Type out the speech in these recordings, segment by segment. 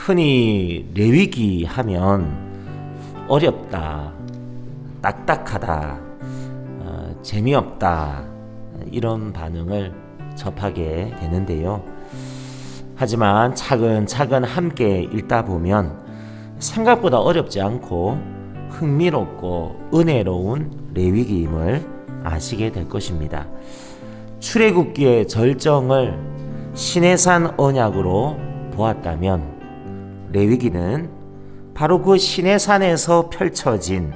흔히 레위기 하면 어렵다, 딱딱하다, 재미없다 이런 반응을 접하게 되는데요. 하지만 차근차근 함께 읽다 보면 생각보다 어렵지 않고 흥미롭고 은혜로운 레위기임을 아시게 될 것입니다. 출애굽기의 절정을 시내산 언약으로 보았다면 레위기는 바로 그 시내산에서 펼쳐진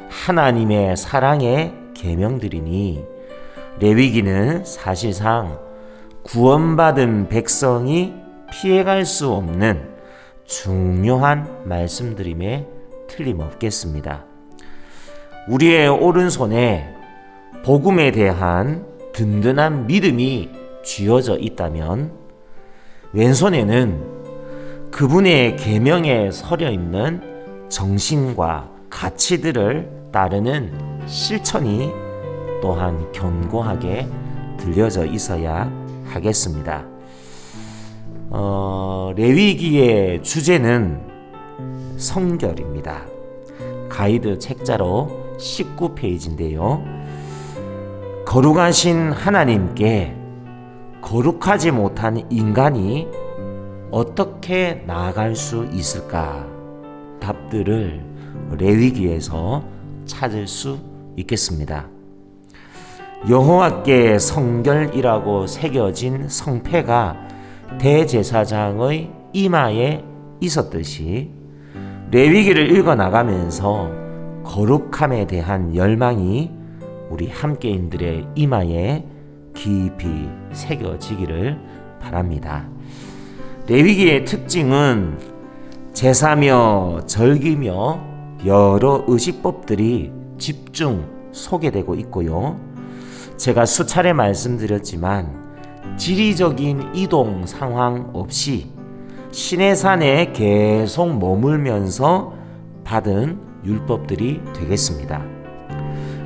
하나님의 사랑의 계명들이니 레위기는 사실상 구원받은 백성이 피해갈 수 없는 중요한 말씀들임에 틀림없겠습니다. 우리의 오른손에 복음에 대한 든든한 믿음이 쥐어져 있다면 왼손에는 그분의 계명에 서려 있는 정신과 가치들을 따르는 실천이 또한 견고하게 들려져 있어야 하겠습니다. 레위기의 주제는 성결입니다. 가이드 책자로 19페이지인데요. 거룩하신 하나님께 거룩하지 못한 인간이 어떻게 나아갈 수 있을까? 답들을 레위기에서 찾을 수 있겠습니다. 여호와께 성결이라고 새겨진 성패가 대제사장의 이마에 있었듯이 레위기를 읽어나가면서 거룩함에 대한 열망이 우리 함께인들의 이마에 깊이 새겨지기를 바랍니다. 레위기의 특징은 제사며 절기며 여러 의식법들이 집중 소개되고 있고요. 제가 수차례 말씀드렸지만 지리적인 이동 상황 없이 시내산에 계속 머물면서 받은 율법들이 되겠습니다.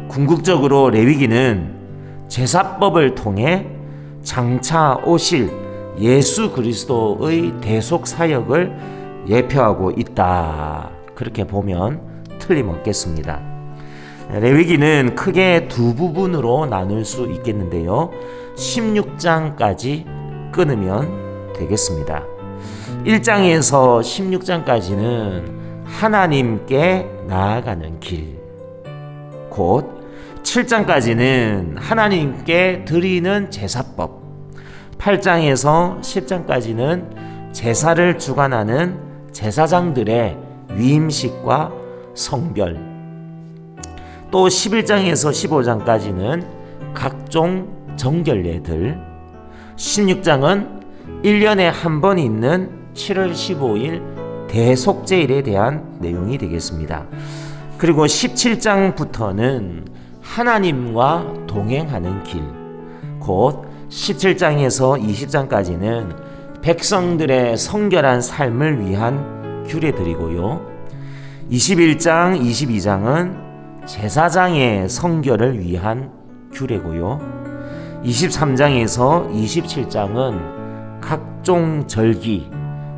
궁극적으로 레위기는 제사법을 통해 장차 오실 예수 그리스도의 대속 사역을 예표하고 있다. 그렇게 보면 틀림없겠습니다. 레위기는 크게 두 부분으로 나눌 수 있겠는데요. 16장까지 끊으면 되겠습니다. 1장에서 16장까지는 하나님께 나아가는 길, 곧 7장까지는 하나님께 드리는 제사법, 8장에서 10장까지는 제사를 주관하는 제사장들의 위임식과 성별, 또 11장에서 15장까지는 각종 정결례들, 16장은 1년에 한 번 있는 7월 15일 대속죄일에 대한 내용이 되겠습니다. 그리고 17장부터는 하나님과 동행하는 길, 곧 17장에서 20장까지는 백성들의 성결한 삶을 위한 규례들이고요. 21장, 22장은 제사장의 성결을 위한 규례고요. 23장에서 27장은 각종 절기,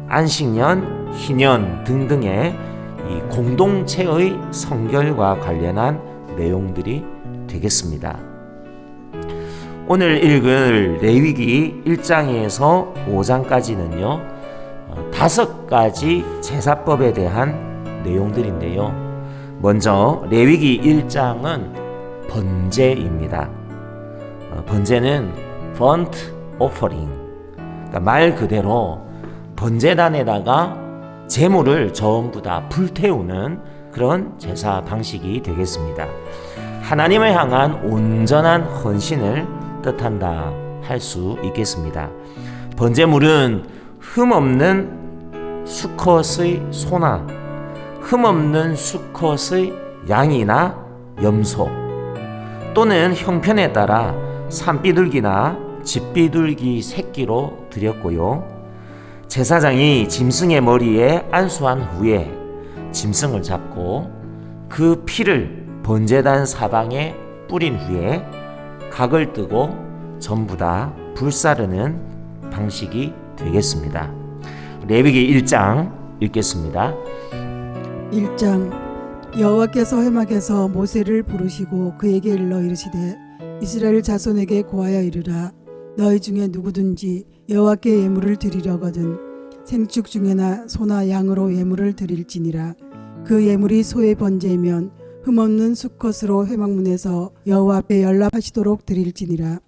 안식년, 희년 등등의 이 공동체의 성결과 관련한 내용들이 되겠습니다. 오늘 읽을 레위기 1장에서 5장까지는요, 5가지 제사법에 대한 내용들인데요. 먼저 레위기 1장은 번제입니다. 번제는 burnt offering, 그러니까 말 그대로 번제단에다가 제물을 전부 다 불태우는 그런 제사 방식이 되겠습니다. 하나님을 향한 온전한 헌신을 뜻한다 할 수 있겠습니다. 번제물은 흠없는 수컷의 소나 흠없는 수컷의 양이나 염소, 또는 형편에 따라 산비둘기나 집비둘기 새끼로 드렸고요. 제사장이 짐승의 머리에 안수한 후에 짐승을 잡고 그 피를 번제단 사방에 뿌린 후에 각을 뜨고 전부 다 불사르는 방식이 되겠습니다. 레위기 1장 읽겠습니다. 1장. 여호와께서 회막에서 모세를 부르시고 그에게 일러 이르시되 이스라엘 자손에게 고하여 이르라. 너희 중에 누구든지 여호와께 예물을 드리려거든 생축 중에나 소나 양으로 예물을 드릴지니라. 그 예물이 소의 번제이면 흠없는 수컷으로 회막문에서 여호와 앞에 연락하시도록 드릴지니라.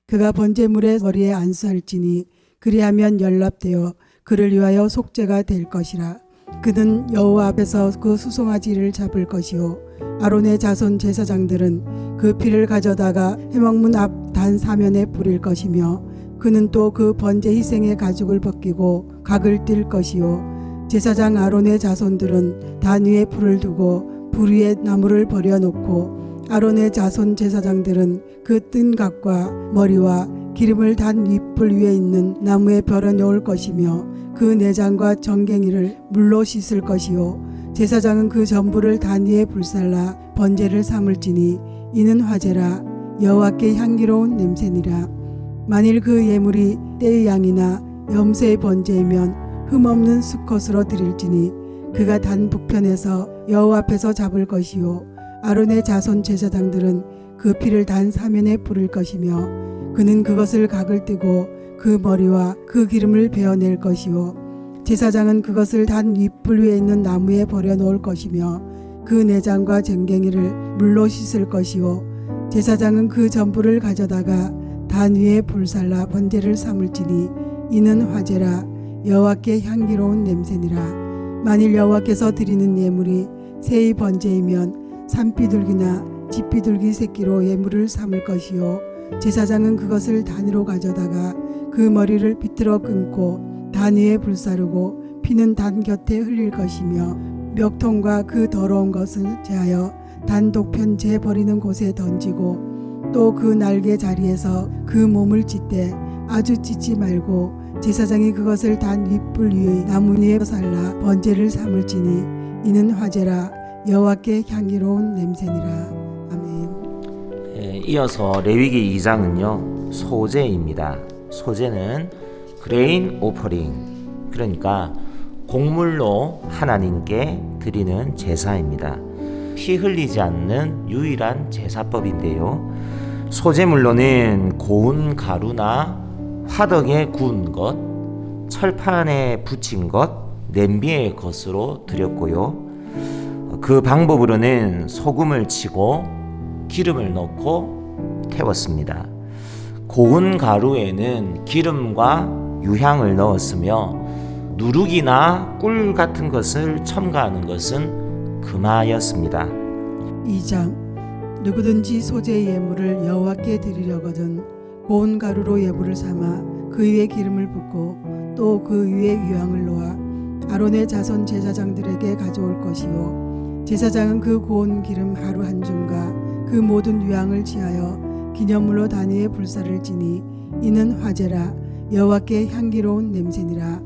그가 번제물의 머리에 안수할지니 그리하면 연락되어 그를 위하여 속죄가 될 것이라. 그는 여호와 앞에서 그 수송아지를 잡을 것이요 아론의 자손 제사장들은 그 피를 가져다가 회막문 앞 단 사면에 뿌릴 것이며 그는 또 그 번제 희생의 가죽을 벗기고 각을 띨 것이요 제사장 아론의 자손들은 단 위에 불을 두고 불 위에 나무를 버려놓고 아론의 자손 제사장들은 그 뜬 각과 머리와 기름을 단 윗불 위에 있는 나무에 버려놓을 것이며 그 내장과 정갱이를 물로 씻을 것이요 제사장은 그 전부를 단 위에 불살라 번제를 삼을지니 이는 화제라. 여호와께 향기로운 냄새니라. 만일 그 예물이 떼의 양이나 염소의 번제이면 흠없는 수컷으로 드릴지니 그가 단 북편에서 여호와 앞에서 잡을 것이요 아론의 자손 제사장들은 그 피를 단 사면에 뿌릴 것이며 그는 그것을 각을 떼고 그 머리와 그 기름을 베어낼 것이요 제사장은 그것을 단 윗불 위에 있는 나무에 버려놓을 것이며 그 내장과 쟁갱이를 물로 씻을 것이요 제사장은 그 전부를 가져다가 단 위에 불살라 번제를 삼을지니 이는 화제라. 여호와께 향기로운 냄새니라. 만일 여호와께서 드리는 예물이 새의 번제이면 산비둘기나 집비둘기 새끼로 예물을 삼을 것이요 제사장은 그것을 단으로 가져다가 그 머리를 비틀어 끊고 단 위에 불사르고 피는 단 곁에 흘릴 것이며 멱통과 그 더러운 것을 제하여 단 독편 재 버리는 곳에 던지고 또 그 날개 자리에서 그 몸을 찢되 아주 찢지 말고 제사장이 그것을 단 윗불 위의 나무 위에 살라 번제를 삼을지니 이는 화제라. 여호와께 향기로운 냄새니라. 아멘. 이어서 레위기 2장은요 소제입니다. 소제는 그레인 오퍼링, 그러니까 곡물로 하나님께 드리는 제사입니다. 피 흘리지 않는 유일한 제사법인데요. 소제물로는 고운 가루나 화덕에 구운 것, 철판에 붙인 것, 냄비의 것으로 드렸고요. 그 방법으로는 소금을 치고 기름을 넣고 태웠습니다. 고운 가루에는 기름과 유향을 넣었으며 누룩이나 꿀 같은 것을 첨가하는 것은 금하였습니다. 2장. 누구든지 소제의 예물을 여호와께 드리려거든 고운 가루로 예물을 삼아 그 위에 기름을 붓고 또 그 위에 유향을 놓아 아론의 자손 제사장들에게 가져올 것이요 제사장은 그 고운 기름 하루 한 줌과 그 모든 유향을 취하여 기념물로 단위에 불사를 지니 이는 화제라. 여호와께 향기로운 냄새니라.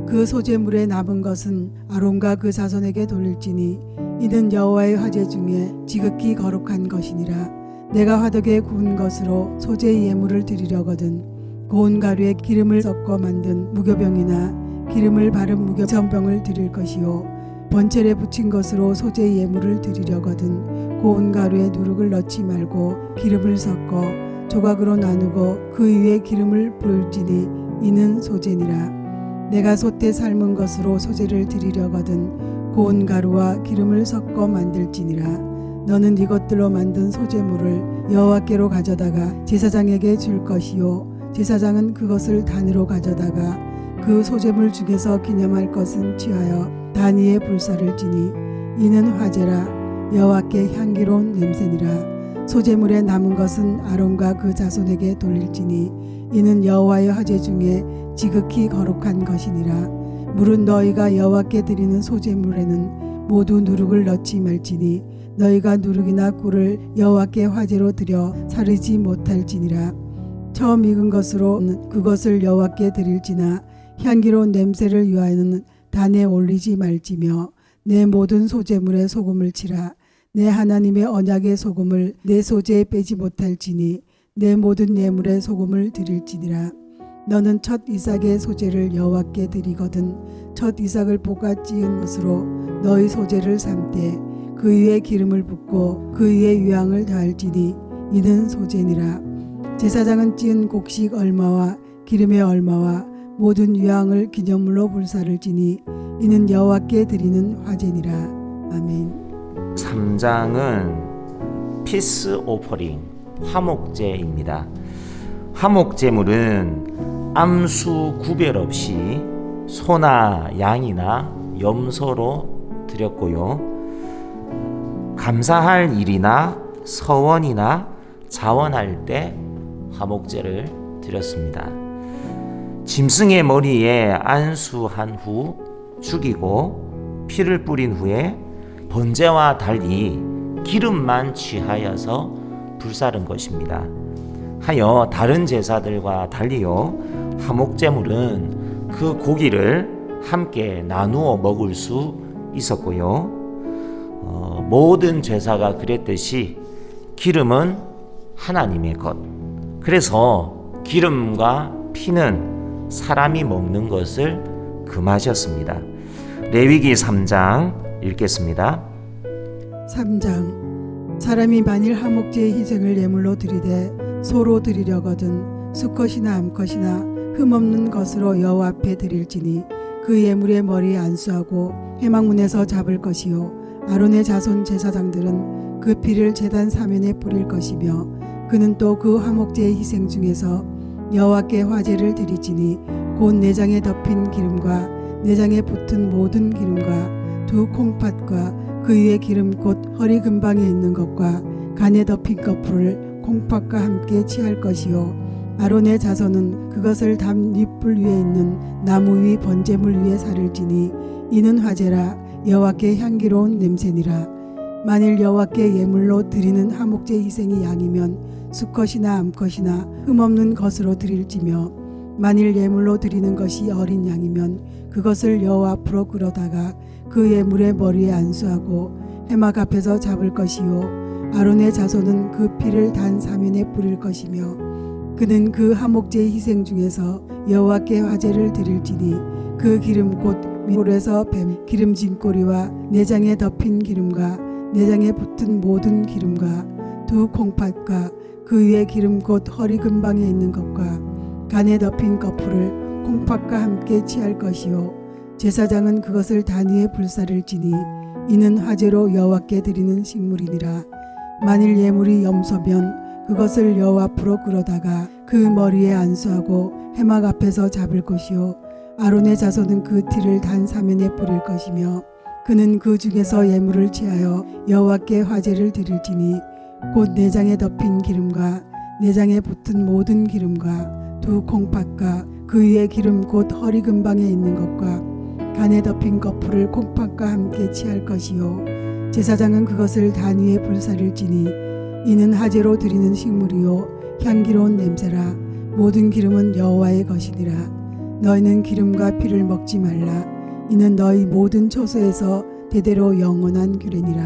그 소제물에 남은 것은 아론과 그 자손에게 돌릴지니 이는 여호와의 화제 중에 지극히 거룩한 것이니라. 내가 화덕에 구운 것으로 소제의 예물을 드리려거든 고운 가루에 기름을 섞어 만든 무교병이나 기름을 바른 무교전병을 드릴 것이요 번철에 붙인 것으로 소제의 예물을 드리려거든 고운 가루에 누룩을 넣지 말고 기름을 섞어 조각으로 나누고 그 위에 기름을 부을지니 이는 소제니라. 내가 솥에 삶은 것으로 소제를 드리려거든 고운 가루와 기름을 섞어 만들지니라. 너는 이것들로 만든 소제물을 여호와께로 가져다가 제사장에게 줄 것이요 제사장은 그것을 단으로 가져다가 그 소제물 중에서 기념할 것은 취하여 단 위에 불사를 지니 이는 화제라. 여호와께 향기로운 냄새니라. 소제물에 남은 것은 아론과 그 자손에게 돌릴지니 이는 여호와의 화제 중에 지극히 거룩한 것이니라. 물은 너희가 여호와께 드리는 소제물에는 모두 누룩을 넣지 말지니 너희가 누룩이나 꿀을 여호와께 화제로 드려 사르지 못할지니라. 처음 익은 것으로 그것을 여호와께 드릴지나 향기로운 냄새를 위하여는 단에 올리지 말지며 내 모든 소제물에 소금을 치라. 내 하나님의 언약의 소금을 내 소제에 빼지 못할지니 내 모든 예물에 소금을 드릴지니라. 너는 첫 이삭의 소재를 여호와께 드리거든 첫 이삭을 볶아 찌은 것으로 너희 소재를 삼되 그 위에 기름을 붓고 그 위에 유향을 더할지니 이는 소재니라. 제사장은 찌은 곡식 얼마와 기름의 얼마와 모든 유향을 기념물로 불사를 지니 이는 여호와께 드리는 화제니라. 아멘. 3장은 피스 오퍼링, 화목제입니다. 화목제물은 암수 구별 없이 소나 양이나 염소로 드렸고요. 감사할 일이나 서원이나 자원할 때 화목제를 드렸습니다. 짐승의 머리에 안수한 후 죽이고 피를 뿌린 후에 번제와 달리 기름만 취하여서 불사른 것입니다. 하여 다른 제사들과 달리요 화목제물은 그 고기를 함께 나누어 먹을 수 있었고요. 모든 제사가 그랬듯이 기름은 하나님의 것. 그래서 기름과 피는 사람이 먹는 것을 금하셨습니다. 레위기 3장 읽겠습니다. 3장 사람이 만일 화목제의 희생을 예물로 드리되 소로 드리려거든 수컷이나 암컷이나 흠없는 것으로 여호와 앞에 드릴지니 그 예물의 머리에 안수하고 회막문에서 잡을 것이요 아론의 자손 제사장들은 그 피를 제단 사면에 뿌릴 것이며 그는 또 그 화목제의 희생 중에서 여호와께 화제를 드리지니 곧 내장에 덮인 기름과 내장에 붙은 모든 기름과 두 콩팥과 그 위에 기름 곧 허리 근방에 있는 것과 간에 덮인 거풀을 콩팥과 함께 취할 것이요 아론의 자손은 그것을 담 윗불 위에 있는 나무 위 번제물 위에 사를지니 이는 화제라 여호와께 향기로운 냄새니라. 만일 여호와께 예물로 드리는 화목제 희생이 양이면 수컷이나 암컷이나 흠없는 것으로 드릴지며 만일 예물로 드리는 것이 어린 양이면 그것을 여호와 앞으로 끌어다가 그 예물의 머리에 안수하고 회막 앞에서 잡을 것이요 아론의 자손은 그 피를 단 사면에 뿌릴 것이며 그는 그 화목제의 희생 중에서 여호와께 화제를 드릴지니 그 기름 곧 윗볼에서 뱀 기름진 꼬리와 내장에 덮인 기름과 내장에 붙은 모든 기름과 두 콩팥과 그 위에 기름 곧 허리 근방에 있는 것과 간에 덮인 거풀을 콩팥과 함께 취할 것이요 제사장은 그것을 단 위에 불사를 지니 이는 화제로 여호와께 드리는 식물이니라. 만일 예물이 염소면 그것을 여호와 앞으로 끌어다가 그 머리에 안수하고 회막 앞에서 잡을 것이요 아론의 자손은 그 티를 단 사면에 뿌릴 것이며 그는 그 중에서 예물을 취하여 여호와께 화제를 드릴지니 곧 내장에 덮인 기름과 내장에 붙은 모든 기름과 두 콩팥과 그 위에 기름 곧 허리 근방에 있는 것과 간에 덮인 거풀을 콩팥과 함께 취할 것이요 제사장은 그것을 단 위에 불사를지니 이는 화제로 드리는 식물이요 향기로운 냄새라. 모든 기름은 여호와의 것이니라. 너희는 기름과 피를 먹지 말라. 이는 너희 모든 처소에서 대대로 영원한 규례니라.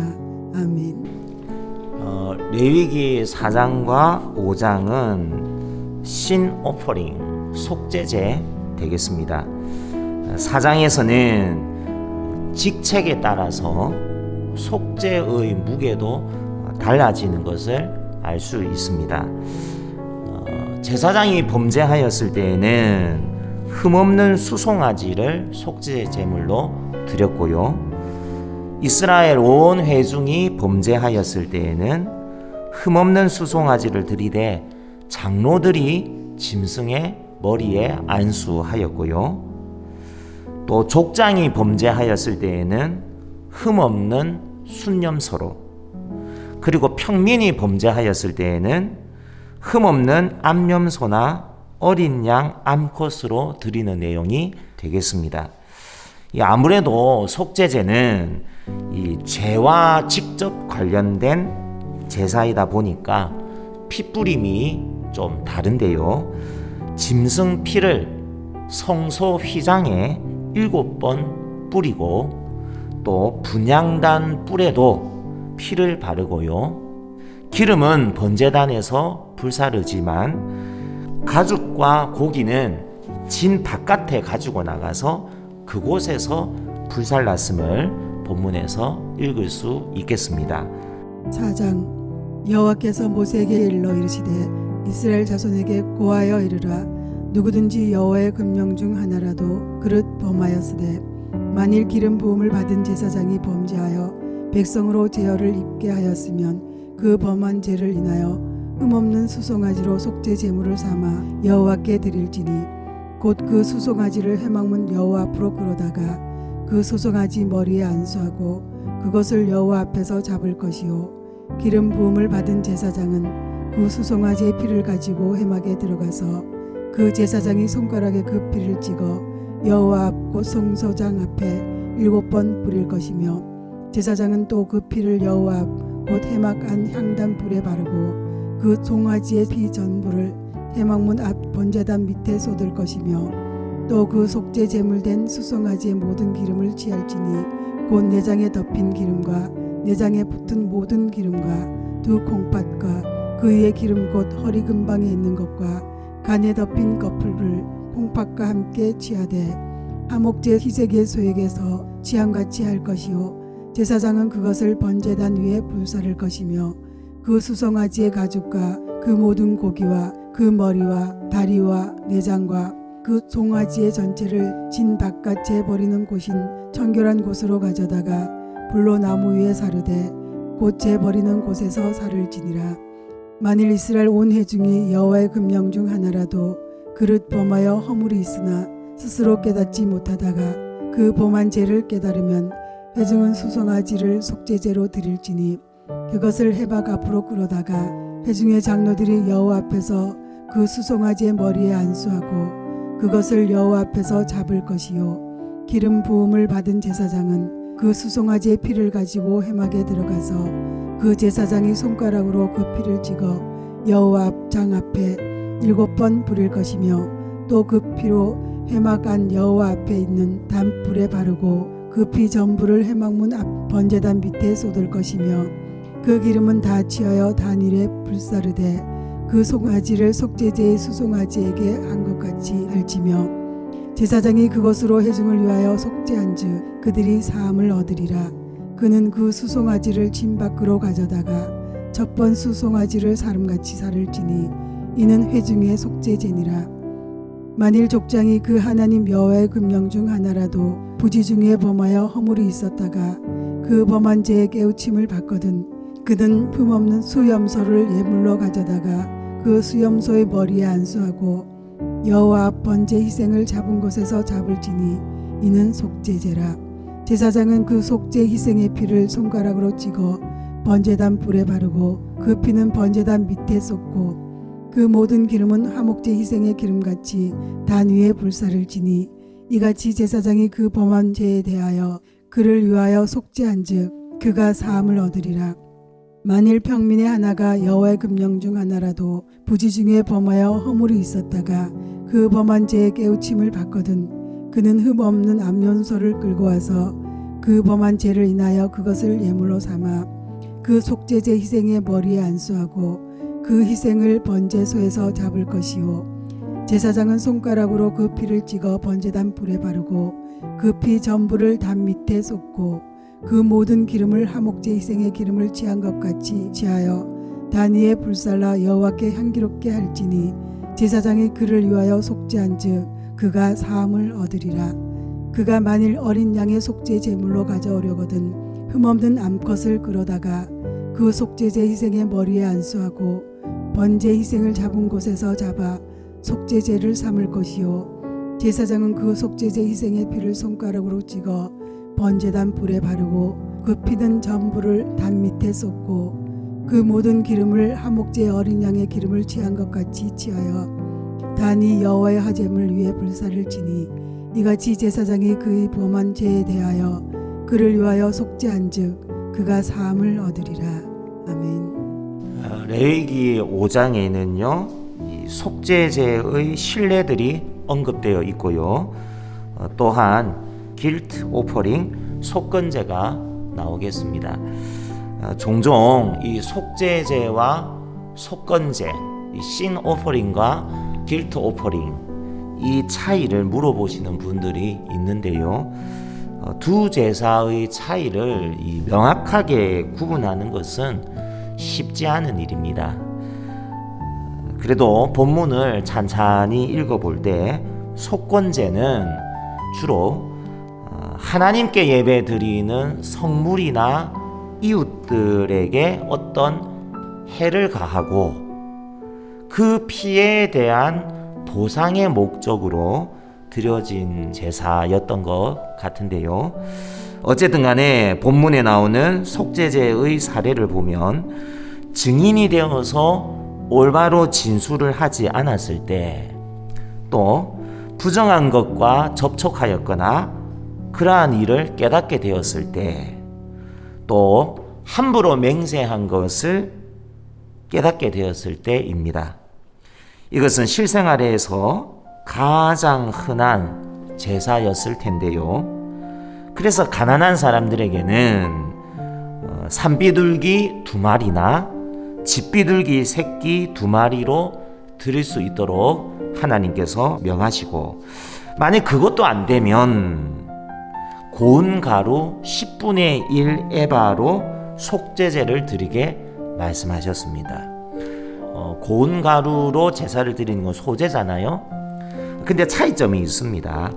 아멘. 레위기 4장과 5장은 신 오퍼링, 속죄제 되겠습니다. 4장에서는 직책에 따라서 속죄의 무게도 달라지는 것을 알 수 있습니다. 제사장이 범죄하였을 때에는 흠없는 수송아지를 속죄 제물로 드렸고요. 이스라엘 온 회중이 범죄하였을 때에는 흠없는 수송아지를 드리되 장로들이 짐승의 머리에 안수하였고요. 또 족장이 범죄하였을 때에는 흠없는 순념서로, 그리고 평민이 범죄하였을 때에는 흠없는 암염소나 어린 양 암컷으로 드리는 내용이 되겠습니다. 아무래도 속죄제는 이 죄와 직접 관련된 제사이다 보니까 피뿌림이 좀 다른데요. 짐승 피를 성소 휘장에 7번 뿌리고 또 분향단 뿔에도 피를 바르고요. 기름은 번제단에서 불사르지만 가죽과 고기는 진 바깥에 가지고 나가서 그곳에서 불살랐음을 본문에서 읽을 수 있겠습니다. 4장 여호와께서 모세에게 일러 이르시되 이스라엘 자손에게 고하여 이르라. 누구든지 여호와의 금령 중 하나라도 그릇 범하였으되 만일 기름 부음을 받은 제사장이 범죄하여 백성으로 제어를 입게 하였으면 그 범한 죄를 인하여 흠없는 수송아지로 속죄 제물을 삼아 여호와께 드릴지니 곧 그 수송아지를 회막문 여호와 앞으로 끌어다가 그 수송아지 머리에 안수하고 그것을 여호와 앞에서 잡을 것이요 기름 부음을 받은 제사장은 그 수송아지의 피를 가지고 회막에 들어가서 그 제사장이 손가락에 그 피를 찍어 여호와 앞 곧 성소장 앞에 7번 뿌릴 것이며 제사장은 또 그 피를 여호와 앞 곧 회막 안 향단 불에 바르고 그 송아지의 피 전부를 회막문 앞 번제단 밑에 쏟을 것이며 또 그 속죄 제물된 수송아지의 모든 기름을 취할지니 곧 내장에 덮인 기름과 내장에 붙은 모든 기름과 두 콩팥과 그 위에 기름 곧 허리 근방에 있는 것과 간에 덮인 거풀을 콩팥과 함께 취하되 화목제 희생의 소액에서 취함같이 할 것이요 제사장은 그것을 번제단 위에 불사를 것이며 그 수송아지의 가죽과 그 모든 고기와 그 머리와 다리와 내장과 그 송아지의 전체를 진 바깥에 버리는 곳인 청결한 곳으로 가져다가 불로 나무 위에 사르되 곧 재 버리는 곳에서 살을 지니라. 만일 이스라엘 온 회중이 여호와의 금령 중 하나라도 그릇 범하여 허물이 있으나 스스로 깨닫지 못하다가 그 범한 죄를 깨달으면 회중은 수송아지를 속죄제로 드릴지니 그것을 회막 앞으로 끌어다가 회중의 장로들이 여호와 앞에서 그 수송아지의 머리에 안수하고 그것을 여호와 앞에서 잡을 것이요 기름 부음을 받은 제사장은 그 수송아지의 피를 가지고 회막에 들어가서 그 제사장이 손가락으로 그 피를 찍어 여호와 앞 장 앞에 7번 뿌릴 것이며 또 그 피로 회막 안 여호와 앞에 있는 단불에 바르고 그 피 전부를 회막문 앞 번제단 밑에 쏟을 것이며 그 기름은 다 취하여 단일에 불사르되 그 송아지를 속죄제의 수송아지에게 한 것 같이 할지며 제사장이 그것으로 회중을 위하여 속죄한즉 그들이 사함을 얻으리라. 그는 그 수송아지를 진 밖으로 가져다가 첫번 수송아지를 사름같이 사를지니 이는 회중의 속죄제니라. 만일 족장이 그 하나님 여호와의 금령 중 하나라도 부지 중에 범하여 허물이 있었다가 그 범한 죄의 깨우침을 받거든 그는 흠없는 수염소를 예물로 가져다가 그 수염소의 머리에 안수하고 여호와 앞 번제 희생을 잡은 곳에서 잡을지니 이는 속죄제라. 제사장은 그 속죄 희생의 피를 손가락으로 찍어 번제단 불에 바르고 그 피는 번제단 밑에 쏟고 그 모든 기름은 화목제 희생의 기름같이 단 위에 불사를지니 이같이 제사장이 그 범한 죄에 대하여 그를 위하여 속죄한즉 그가 사함을 얻으리라. 만일 평민의 하나가 여호와의 금령 중 하나라도 부지 중에 범하여 허물이 있었다가 그 범한 죄의 깨우침을 받거든 그는 흠없는 암염소를 끌고 와서 그 범한 죄를 인하여 그것을 예물로 삼아 그 속죄제 희생의 머리에 안수하고 그 희생을 번제소에서 잡을 것이요 제사장은 손가락으로 그 피를 찍어 번제단 불에 바르고 그 피 전부를 단 밑에 쏟고 그 모든 기름을 화목제 희생의 기름을 취한 것 같이 취하여 단 위에 불살라 여호와께 향기롭게 할지니 제사장이 그를 위하여 속죄한즉 그가 사함을 얻으리라. 그가 만일 어린 양의 속죄 제물로 가져오려거든 흠없는 암컷을 끌어다가 그 속죄제 희생의 머리에 안수하고 번제 희생을 잡은 곳에서 잡아 속죄제를 삼을 것이요 제사장은 그 속죄제 희생의 피를 손가락으로 찍어 번제단 불에 바르고 그 피는 전부를 단 밑에 쏟고 그 모든 기름을 화목제 어린 양의 기름을 취한 것 같이 취하여 단이 여호와의 화제물 위에 불사를 지니 이같이 제사장이 그의 범한 죄에 대하여 그를 위하여 속죄한즉 그가 사함을 얻으리라. 아멘. 레위기 5장에는요 이 속죄제의 신뢰들이 언급되어 있고요. 또한 길트 오퍼링 속건제가 나오겠습니다. 종종 이 속죄제와 속건제, 이 신 오퍼링과 길트 오퍼링, 이 차이를 물어보시는 분들이 있는데요. 두 제사의 차이를 명확하게 구분하는 것은 쉽지 않은 일입니다. 그래도 본문을 찬찬히 읽어볼 때 속건제는 주로 하나님께 예배드리는 성물이나 이웃들에게 어떤 해를 가하고 그 피해에 대한 보상의 목적으로 드려진 제사였던 것 같은데요. 어쨌든 간에 본문에 나오는 속죄제의 사례를 보면 증인이 되어서 올바로 진술을 하지 않았을 때, 또 부정한 것과 접촉하였거나 그러한 일을 깨닫게 되었을 때, 또 함부로 맹세한 것을 깨닫게 되었을 때입니다. 이것은 실생활에서 가장 흔한 제사였을 텐데요. 그래서 가난한 사람들에게는 산비둘기 2마리나 집비둘기 새끼 2마리로 드릴 수 있도록 하나님께서 명하시고, 만약 그것도 안 되면 고운 가루 10분의 1 에바로 속죄제를 드리게 말씀하셨습니다. 고운 가루로 제사를 드리는 건 소제잖아요. 근데 차이점이 있습니다.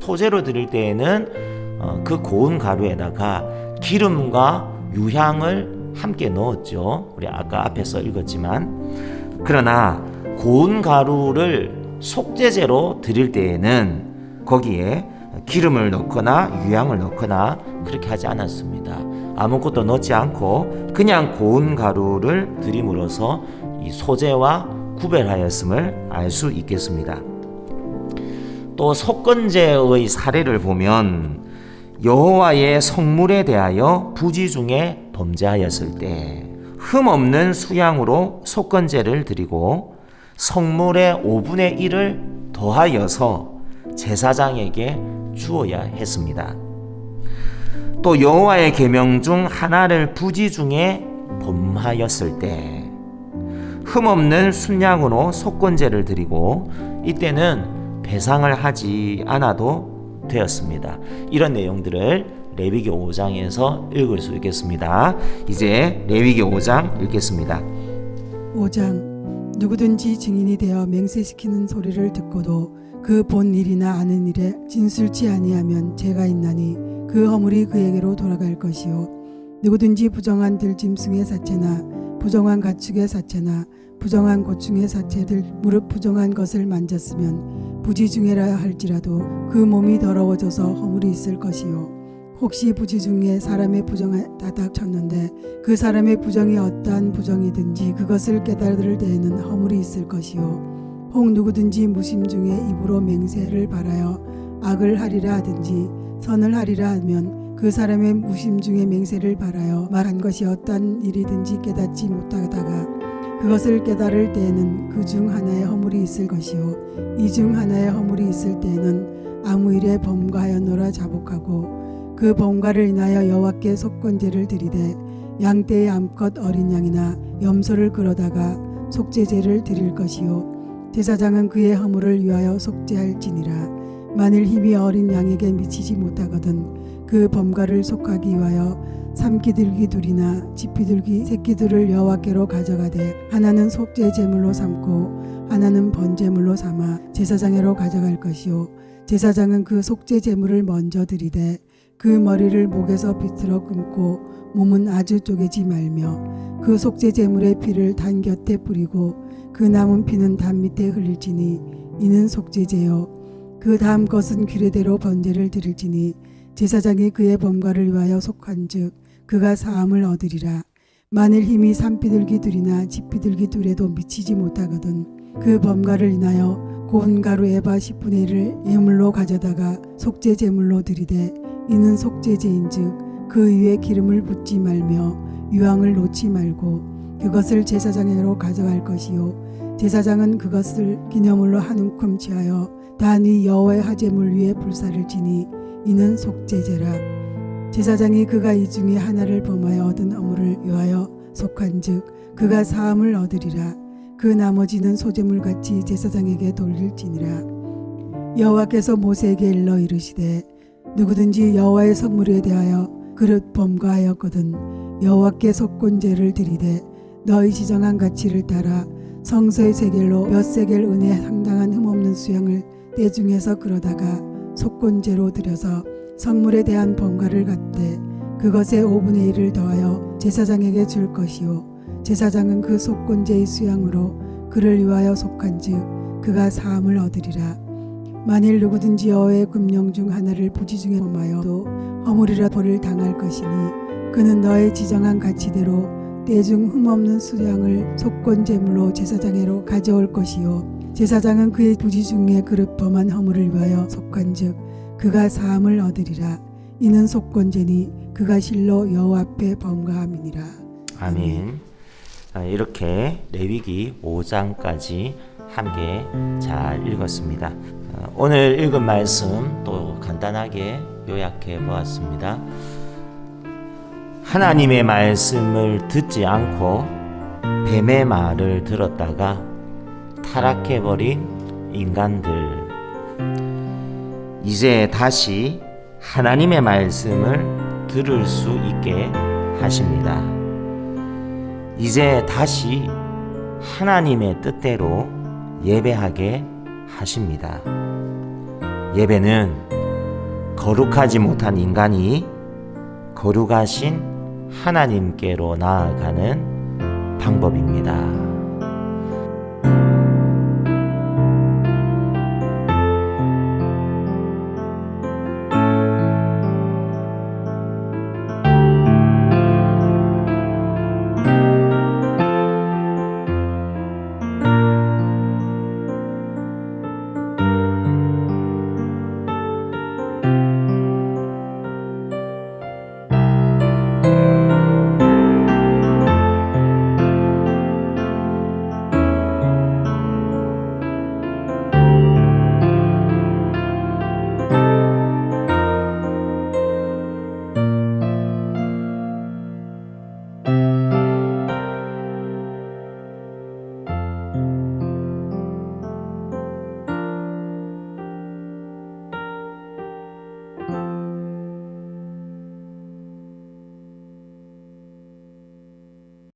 소제로 드릴 때에는 그 고운 가루에다가 기름과 유향을 함께 넣었죠. 우리 아까 앞에서 읽었지만, 그러나 고운 가루를 속죄제로 드릴 때에는 거기에 기름을 넣거나 유향을 넣거나 그렇게 하지 않았습니다. 아무것도 넣지 않고 그냥 고운 가루를 드림으로써 이 소제와 구별하였음을 알 수 있겠습니다. 또 속건제의 사례를 보면 여호와의 성물에 대하여 부지 중에 범죄하였을 때 흠없는 수양으로 속건제를 드리고 성물의 5분의 1을 더하여서 제사장에게 주어야 했습니다. 또 여호와의 계명 중 하나를 부지 중에 범하였을 때 흠없는 순양으로 속건제를 드리고 이때는 배상을 하지 않아도 되었습니다. 이런 내용들을 레위기 5장에서 읽을 수 있겠습니다. 이제 레위기 5장 읽겠습니다. 5장 누구든지 증인이 되어 맹세시키는 소리를 듣고도 그 본 일이나 아는 일에 진술치 아니하면 죄가 있나니 그 허물이 그에게로 돌아갈 것이요 누구든지 부정한 들짐승의 사체나 부정한 가축의 사체나 부정한 고충의 사체들 무릇 부정한 것을 만졌으면 부지중해라 할지라도 그 몸이 더러워져서 허물이 있을 것이요 혹시 부지 중에 사람의 부정에 다닥쳤는데 그 사람의 부정이 어떠한 부정이든지 그것을 깨달을 때에는 허물이 있을 것이요 혹 누구든지 무심 중에 입으로 맹세를 바라여 악을 하리라 하든지 선을 하리라 하면 그 사람의 무심 중에 맹세를 바라여 말한 것이 어떠한 일이든지 깨닫지 못하다가 그것을 깨달을 때에는 그 중 하나의 허물이 있을 것이요 이 중 하나의 허물이 있을 때에는 아무 일에 범과하였노라 자복하고 그 범과를 인하여 여호와께 속건제를 드리되 양떼의 암컷 어린 양이나 염소를 끌어다가 속죄제를 드릴 것이요 제사장은 그의 허물을 위하여 속죄할지니라. 만일 힘이 어린 양에게 미치지 못하거든 그 범과를 속하기 위하여 삼기들기 둘이나 집비둘기 새끼들을 여호와께로 가져가되 하나는 속죄 제물로 삼고 하나는 번제물로 삼아 제사장에로 가져갈 것이요 제사장은 그 속죄 제물을 먼저 드리되 그 머리를 목에서 비틀어 끊고 몸은 아주 쪼개지 말며 그 속죄 제물의 피를 단 곁에 뿌리고 그 남은 피는 담 밑에 흘릴지니 이는 속죄제요 그 다음 것은 규례대로 번제를 드릴지니 제사장이 그의 범과를 위하여 속한즉 그가 사함을 얻으리라. 만일 힘이 산비둘기 둘이나 집비둘기 둘에도 미치지 못하거든 그 범과를 인하여 고운 가루 에바 10분의 1을 예물로 가져다가 속죄 제물로 드리되 이는 속죄제인즉 그 위에 기름을 붓지 말며 유황을 놓지 말고 그것을 제사장에게로 가져갈 것이요 제사장은 그것을 기념물로 한 움큼 취하여 단위 여호와의 하제물 위에 불사를 지니 이는 속죄제라. 제사장이 그가 이 중에 하나를 범하여 얻은 허물을 위하여 속한즉 그가 사함을 얻으리라. 그 나머지는 소재물같이 제사장에게 돌릴지니라. 여호와께서 모세에게 일러 이르시되 누구든지 여호와의 성물에 대하여 그릇 범과하였거든 여호와께 속건제를 드리되 너희 지정한 가치를 따라 성소의 세겔로 몇 세겔 은에 상당한 흠없는 수양을 떼중에서 그러다가 속건제로 드려서 성물에 대한 범과를 갖되 그것의 5분의 1을 더하여 제사장에게 줄 것이요 제사장은 그 속건제의 수양으로 그를 위하여 속한즉 그가 사함을 얻으리라. 만일 누구든지 여호와의 금령 중 하나를 부지중에 범하여도 허물이라 벌을 당할 것이니 그는 너의 지정한 가치대로 떼중 흠없는 수양을 속건제물로 제사장에로 가져올 것이요 제사장은 그의 부지중에 그릇 범한 허물을 위하여 속한즉 그가 사함을 얻으리라. 이는 속건제니 그가 실로 여호와 앞에 범과함이니라. 아멘. 이렇게 레위기 5장까지 함께 잘 읽었습니다. 오늘 읽은 말씀 또 간단하게 요약해 보았습니다. 하나님의 말씀을 듣지 않고 뱀의 말을 들었다가 타락해버린 인간들, 이제 다시 하나님의 말씀을 들을 수 있게 하십니다. 이제 다시 하나님의 뜻대로 예배하게 하십니다. 예배는 거룩하지 못한 인간이 거룩하신 하나님께로 나아가는 방법입니다.